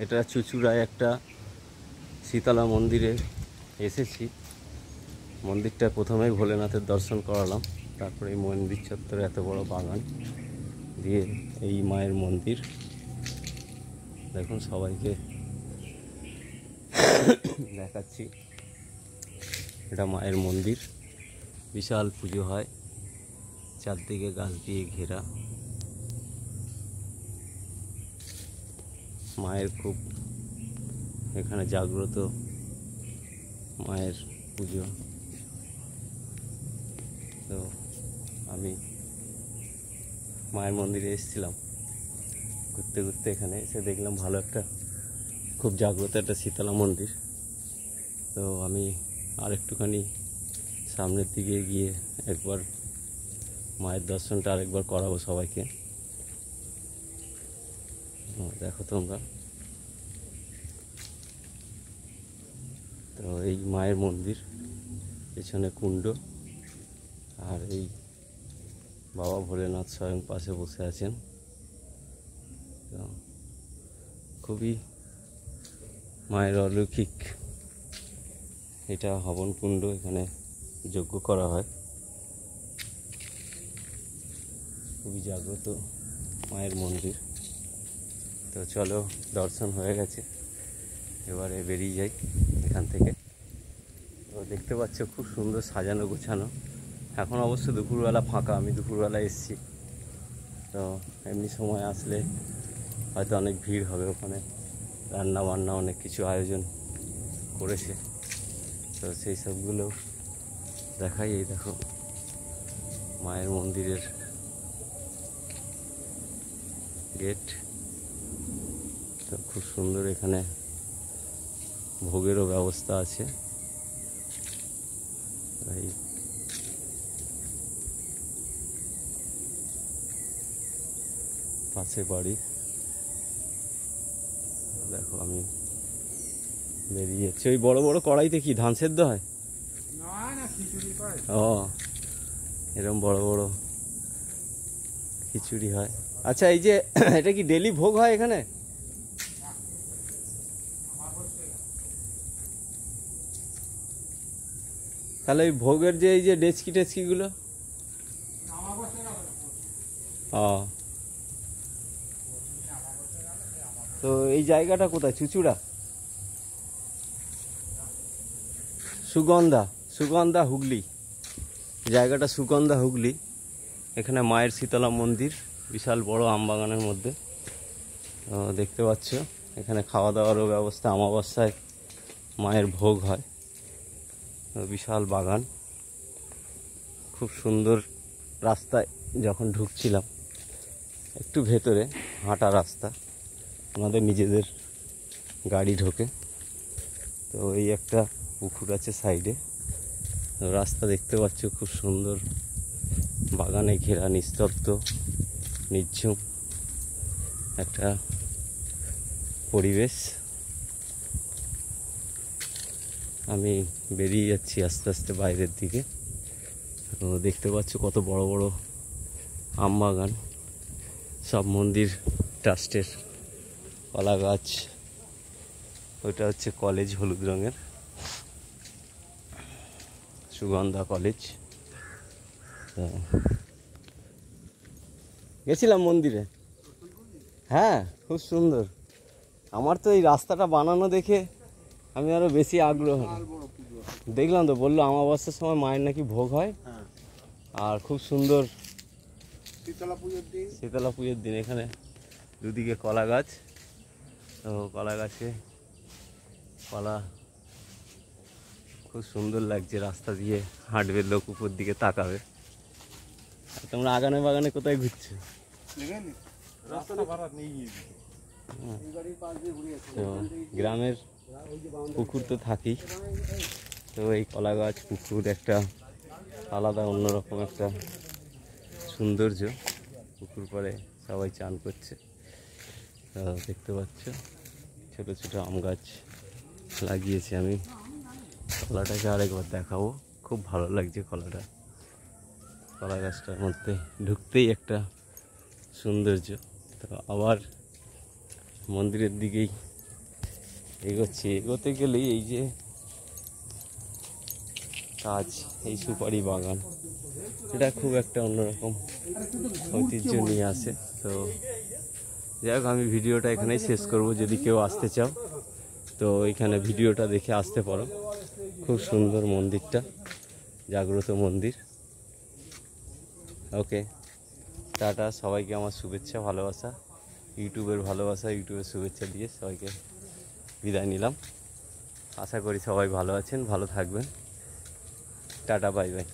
এটা চুচুড়ায় একটা শীতলা মন্দিরে এসেছি। মন্দিরটা প্রথমেই ভোলেনাথের দর্শন করালাম, তারপরে এই মন্দির চত্বরে এত বড় বাগান দিয়ে এই মায়ের মন্দির। দেখুন সবাইকে দেখাচ্ছি, এটা মায়ের মন্দির, বিশাল পুজো হয়, চারদিকে গাছ দিয়ে ঘেরা। মায়ের খুব এখানে জাগ্রত মায়ের পুজো। তো আমি মায়ের মন্দিরে এসেছিলাম, ঘুরতে ঘুরতে এখানে এসে দেখলাম ভালো একটা খুব জাগ্রত একটা শীতলা মন্দির। তো আমি আর একটুখানি সামনের দিকে গিয়ে একবার মায়ের দর্শনটা আরেকবার করাবো সবাইকে। দেখো তোমরা, তো এই মায়ের মন্দির, পেছনে কুণ্ড, আর এই বাবা ভোলেনাথ স্বয়ং পাশে বসে আছেন। তো খুবই মায়ের অলৌকিক এটা হবন কুণ্ড, এখানে যজ্ঞ করা হয়, খুবই জাগ্রত মায়ের মন্দির। তো চলো, দর্শন হয়ে গেছে, এবারে বেরিয়ে যাই এখান থেকে। তো দেখতে পাচ্ছ খুব সুন্দর সাজানো গোছানো। এখন অবশ্য দুপুরবেলা ফাঁকা, আমি দুপুরবেলা এসেছি। তো এমনি সময় আসলে হয়তো অনেক ভিড় হবে, ওখানে রান্না বান্না অনেক কিছু আয়োজন করেছে, তো সেই সবগুলো দেখাই। এই দেখো মায়ের মন্দিরের গেট, তো খুব সুন্দর, এখানে ভোগেরও ব্যবস্থা আছে। এই পাশে বাড়ি, দেখো আমি বেরিয়ে যাচ্ছি। ওই বড় বড় কড়াইতে কি ধান সেদ্ধ হয়? ও, এরকম বড় বড় খিচুড়ি হয়। আচ্ছা, এই যে এটা কি ডেলি ভোগ হয় এখানে? তাহলে এই ভোগের যে এই যে ডেচকি টেচকিগুলো, ও, তো এই জায়গাটা কোথায়? চুচুড়া, সুগন্ধা, সুগন্ধা হুগলি, জায়গাটা সুগন্ধা হুগলি। এখানে মায়ের শীতলা মন্দির, বিশাল বড় আমবাগানের মধ্যে। দেখতে পাচ্ছ এখানে খাওয়া দাওয়ারও ব্যবস্থা, অমাবস্যায় মায়ের ভোগ হয়। বিশাল বাগান, খুব সুন্দর। রাস্তায় যখন ঢুকছিলাম, একটু ভেতরে হাঁটা রাস্তা, আমাদের নিজেদের গাড়ি ঢোকে। তো এই একটা পুকুর আছে সাইডে, রাস্তা দেখতে পাচ্ছ খুব সুন্দর, বাগানে ঘেরা, নিস্তব্ধ নিঝুম একটা পরিবেশ। আমি বেরিয়ে যাচ্ছি আস্তে আস্তে বাইরের দিকে। তো দেখতে পাচ্ছ কত বড় বড় আম বাগান, সব মন্দির ট্রাস্টের। কলা গাছ, ওইটা হচ্ছে কলেজ, হলুদ রঙের সুগন্ধা কলেজ। গেছিলাম মন্দিরে, হ্যাঁ খুব সুন্দর। আমার তো এই রাস্তাটা বানানো দেখে আমি আরো বেশি আগ্রহ দেখলাম। তো বললো অমাবস্যার সময় মায়ের নাকি ভোগ হয়, আর খুব সুন্দর শীতলা পুজোর দিন। এখানে দুদিকে কলা গাছ, তো কলা গাছে কলা খুব সুন্দর লাগছে। রাস্তা দিয়ে হাঁটবে লোক, উপর দিকে তাকাবে। আর তোমরা আগানে বাগানে কোথায় ঘুরছো? তো গ্রামের পুকুর তো থাকি, তো এই কলা গাছ, পুকুর একটা আলাদা অন্যরকম একটা সৌন্দর্য। পুকুর পরে সবাই চান করছে, দেখতে পাচ্ছ ছোট ছোট আম গাছ লাগিয়েছি আমি। কলাটাকে আরেকবার দেখাবো, খুব ভালো লাগছে কলাটা। কলা গাছটার মধ্যে ঢুকতেই একটা সৌন্দর্য। তো আবার মন্দিরের দিকেই এগোচ্ছি। এগোতে গেলেই এই যে কাজ, এই সুপারি বাগান, এটা খুব একটা অন্যরকম ঐতিহ্য নিয়ে আসে। তো যাই হোক, আমি ভিডিওটা এখানেই শেষ করব। যদি কেউ আসতে চাও তো এখানে ভিডিওটা দেখে আসতে পারো। খুব সুন্দর মন্দিরটা, জাগ্রত মন্দির। ওকে, টাটা। সবাইকে আমার শুভেচ্ছা, ভালোবাসা, ইউটিউবের ভালোবাসা, ইউটিউবের শুভেচ্ছা দিয়ে সবাইকে বিদায় নিলাম। আশা করি সবাই ভালো আছেন, ভালো থাকবেন। Tata, bye bye.